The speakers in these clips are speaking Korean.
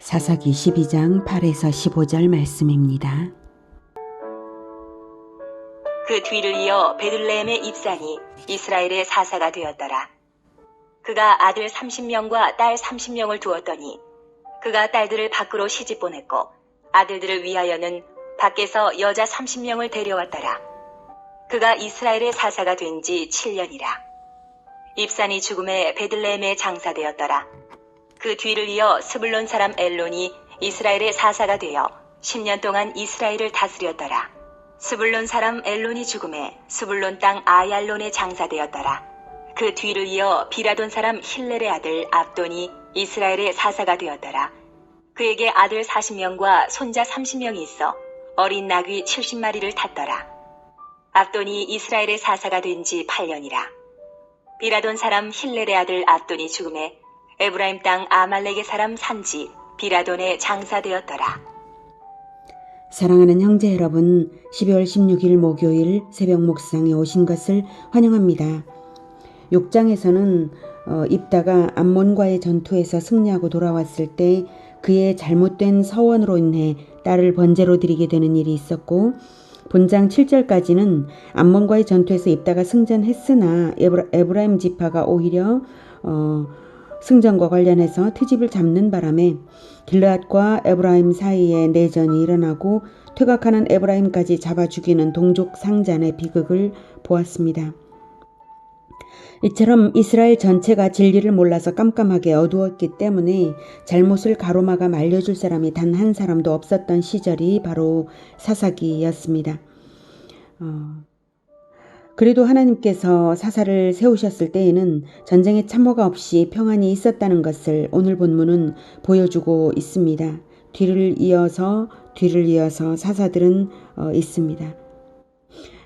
사사기 12장 8에서 15절 말씀입니다. 그 뒤를 이어 베들레헴의 입산이 이스라엘의 사사가 되었더라. 그가 아들 30명과 딸 30명을 두었더니 그가 딸들을 밖으로 시집 보냈고 아들들을 위하여는 밖에서 여자 30명을 데려왔더라. 그가 이스라엘의 사사가 된 지 7년이라. 입산이 죽음에 베들레헴에 장사되었더라. 그 뒤를 이어 스불론 사람 엘론이 이스라엘의 사사가 되어 10년 동안 이스라엘을 다스렸더라. 스불론 사람 엘론이 죽음에 스불론 땅 아얄론에 장사되었더라. 그 뒤를 이어 비라돈 사람 힐렐의 아들 압돈이 이스라엘의 사사가 되었더라. 그에게 아들 40명과 손자 30명이 있어 어린 나귀 70마리를 탔더라. 압돈이 이스라엘의 사사가 된 지 8년이라. 비라돈 사람 힐렐의 아들 압돈이 죽음에 에브라임 땅 아말렉의 사람 산지 비라돈에 장사되었더라. 사랑하는 형제 여러분, 12월 16일 목요일 새벽 묵상에 오신 것을 환영합니다. 6장에서는 입다가 암몬과의 전투에서 승리하고 돌아왔을 때 그의 잘못된 서원으로 인해 딸을 번제로 드리게 되는 일이 있었고, 본장 7절까지는 암몬과의 전투에서 입다가 승전했으나 에브라임 지파가 오히려 승전과 관련해서 트집을 잡는 바람에 길르앗과 에브라임 사이에 내전이 일어나고 퇴각하는 에브라임까지 잡아 죽이는 동족 상잔의 비극을 보았습니다. 이처럼 이스라엘 전체가 진리를 몰라서 깜깜하게 어두웠기 때문에 잘못을 가로막아 말려줄 사람이 단 한 사람도 없었던 시절이 바로 사사기였습니다. 그래도 하나님께서 사사를 세우셨을 때에는 전쟁의 참모가 없이 평안이 있었다는 것을 오늘 본문은 보여주고 있습니다. 뒤를 이어서 사사들은 있습니다.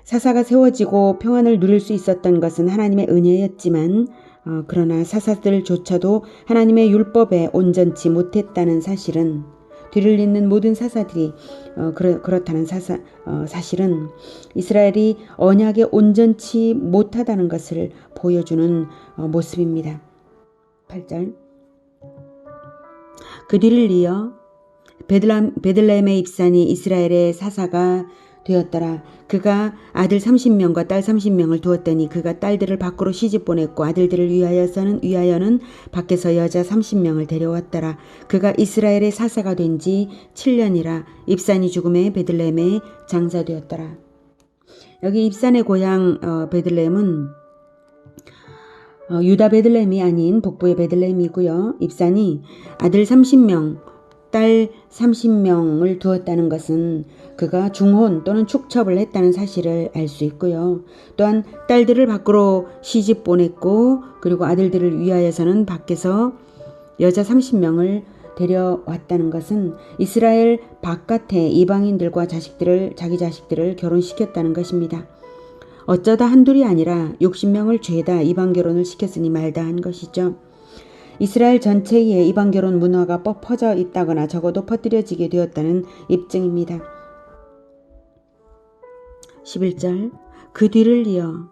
사사가 세워지고 평안을 누릴 수 있었던 것은 하나님의 은혜였지만 그러나 사사들조차도 하나님의 율법에 온전치 못했다는 사실은, 뒤를 잇는 모든 사사들이 그렇다는 사실은 이스라엘이 언약에 온전치 못하다는 것을 보여주는 모습입니다. 8절. 그 뒤를 이어 베들레헴의 입산이 이스라엘의 사사가 되었더라. 그가 아들 30명과 딸 30명을 두었더니 그가 딸들을 밖으로 시집 보냈고 아들들을 위하여는 밖에서 여자 30명을 데려왔더라. 그가 이스라엘의 사사가 된 지 7년이라. 입산이 죽음에 베들레헴에 장사되었더라. 여기 입산의 고향 베들레헴은 유다 베들레헴이 아닌 북부의 베들레헴이고요. 입산이 아들 30명, 딸 30명을 두었다는 것은 그가 중혼 또는 축첩을 했다는 사실을 알 수 있고요. 또한 딸들을 밖으로 시집 보냈고 그리고 아들들을 위하여서는 밖에서 여자 30명을 데려왔다는 것은 이스라엘 바깥에 이방인들과 자기 자식들을 결혼시켰다는 것입니다. 어쩌다 한둘이 아니라 60명을 죄다 이방 결혼을 시켰으니 말다 한 것이죠. 이스라엘 전체에 이방 결혼 문화가 퍼져 있다거나 적어도 퍼뜨려지게 되었다는 입증입니다. 11절. 그 뒤를 이어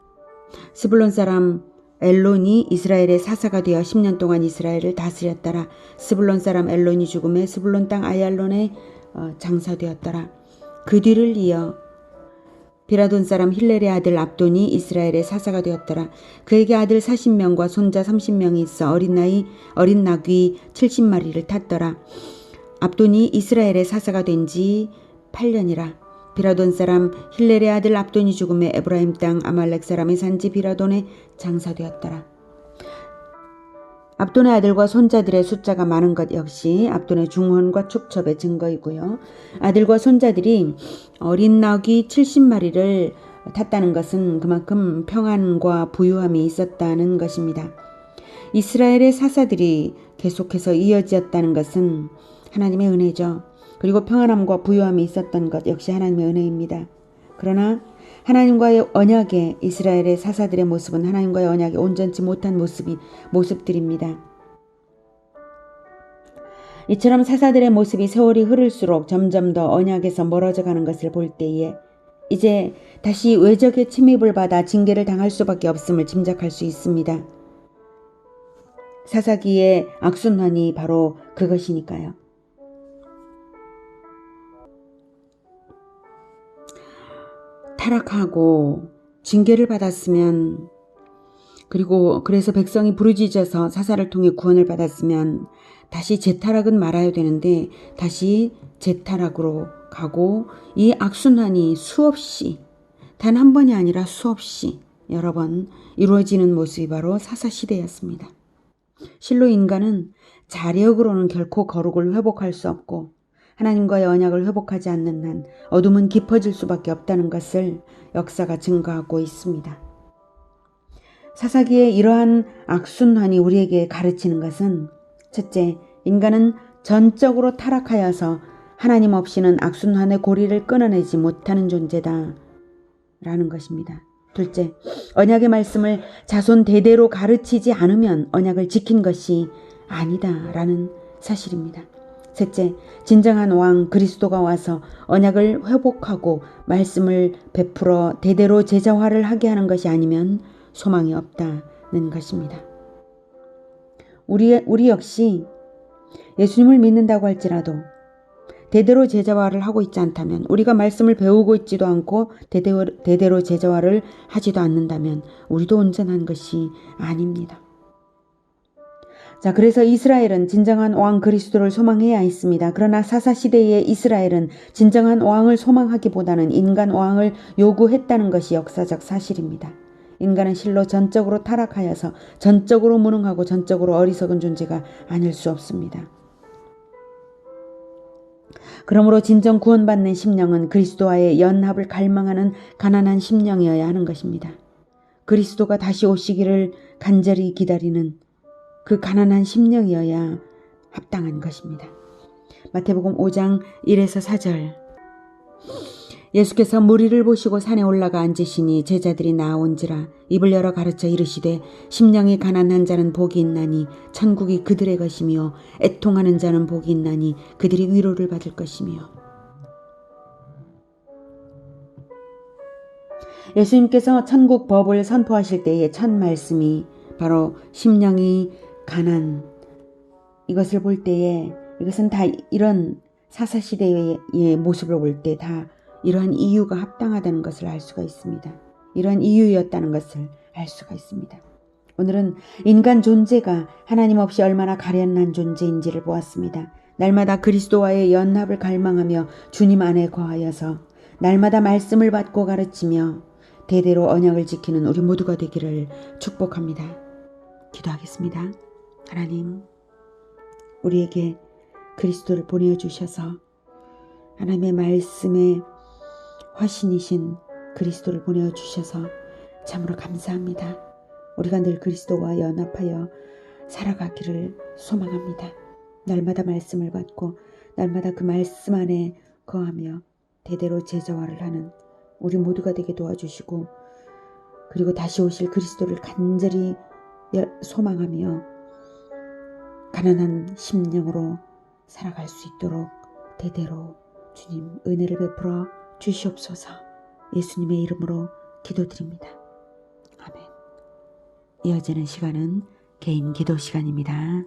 스불론 사람 엘론이 이스라엘의 사사가 되어 10년 동안 이스라엘을 다스렸더라. 스불론 사람 엘론이 죽음에 스불론 땅 아얄론에 장사되었더라. 그 뒤를 이어 비라돈 사람 힐렐의 아들 압돈이 이스라엘의 사사가 되었더라. 그에게 아들 40명과 손자 30명이 있어 어린 나귀 70마리를 탔더라. 압돈이 이스라엘의 사사가 된 지 8년이라. 비라돈 사람 힐렐의 아들 압돈이 죽음에 에브라임 땅 아말렉 사람의 산지 비라돈에 장사되었더라. 압돈의 아들과 손자들의 숫자가 많은 것 역시 압돈의 중혼과 축첩의 증거이고요. 아들과 손자들이 어린 나귀 70마리를 탔다는 것은 그만큼 평안과 부유함이 있었다는 것입니다. 이스라엘의 사사들이 계속해서 이어졌다는 것은 하나님의 은혜죠. 그리고 평안함과 부유함이 있었던 것 역시 하나님의 은혜입니다. 그러나 하나님과의 언약에 이스라엘의 사사들의 모습은 하나님과의 언약에 온전치 못한 모습들입니다. 이처럼 사사들의 모습이 세월이 흐를수록 점점 더 언약에서 멀어져 가는 것을 볼 때에 이제 다시 외적의 침입을 받아 징계를 당할 수밖에 없음을 짐작할 수 있습니다. 사사기의 악순환이 바로 그것이니까요. 타락하고 징계를 받았으면, 그리고 그래서 백성이 부르짖어서 사사를 통해 구원을 받았으면 다시 재타락은 말아야 되는데 다시 재타락으로 가고, 이 악순환이 수없이, 단 한 번이 아니라 수없이 여러 번 이루어지는 모습이 바로 사사시대였습니다. 실로 인간은 자력으로는 결코 거룩을 회복할 수 없고 하나님과의 언약을 회복하지 않는 한 어둠은 깊어질 수밖에 없다는 것을 역사가 증거하고 있습니다. 사사기의 이러한 악순환이 우리에게 가르치는 것은, 첫째, 인간은 전적으로 타락하여서 하나님 없이는 악순환의 고리를 끊어내지 못하는 존재다 라는 것입니다. 둘째, 언약의 말씀을 자손 대대로 가르치지 않으면 언약을 지킨 것이 아니다 라는 사실입니다. 셋째, 진정한 왕 그리스도가 와서 언약을 회복하고 말씀을 베풀어 대대로 제자화를 하게 하는 것이 아니면 소망이 없다는 것입니다. 우리 역시 예수님을 믿는다고 할지라도 대대로 제자화를 하고 있지 않다면, 우리가 말씀을 배우고 있지도 않고 대대로 제자화를 하지도 않는다면 우리도 온전한 것이 아닙니다. 자, 그래서 이스라엘은 진정한 왕 그리스도를 소망해야 했습니다. 그러나 사사시대의 이스라엘은 진정한 왕을 소망하기보다는 인간 왕을 요구했다는 것이 역사적 사실입니다. 인간은 실로 전적으로 타락하여서 전적으로 무능하고 전적으로 어리석은 존재가 아닐 수 없습니다. 그러므로 진정 구원받는 심령은 그리스도와의 연합을 갈망하는 가난한 심령이어야 하는 것입니다. 그리스도가 다시 오시기를 간절히 기다리는 그 가난한 심령이어야 합당한 것입니다. 마태복음 5장 1에서 4절. 예수께서 무리를 보시고 산에 올라가 앉으시니 제자들이 나아온지라 입을 열어 가르쳐 이르시되, 심령이 가난한 자는 복이 있나니 천국이 그들의 것이며 애통하는 자는 복이 있나니 그들이 위로를 받을 것이며. 예수님께서 천국 법을 선포하실 때의 첫 말씀이 바로 심령이 가난, 이것을 볼 때에, 이것은 다 이런 사사시대의 모습을 볼 때 다 이러한 이유가 합당하다는 것을 알 수가 있습니다. 이러한 이유였다는 것을 알 수가 있습니다. 오늘은 인간 존재가 하나님 없이 얼마나 가련한 존재인지를 보았습니다. 날마다 그리스도와의 연합을 갈망하며 주님 안에 거하여서 날마다 말씀을 받고 가르치며 대대로 언약을 지키는 우리 모두가 되기를 축복합니다. 기도하겠습니다. 하나님, 우리에게 그리스도를 보내주셔서 하나님의 말씀에 화신이신 그리스도를 보내주셔서 참으로 감사합니다. 우리가 늘 그리스도와 연합하여 살아가기를 소망합니다. 날마다 말씀을 받고 날마다 그 말씀 안에 거하며 대대로 제자화를 하는 우리 모두가 되게 도와주시고, 그리고 다시 오실 그리스도를 간절히 소망하며 가난한 심령으로 살아갈 수 있도록 대대로 주님 은혜를 베풀어 주시옵소서. 예수님의 이름으로 기도드립니다. 아멘. 이어지는 시간은 개인 기도 시간입니다.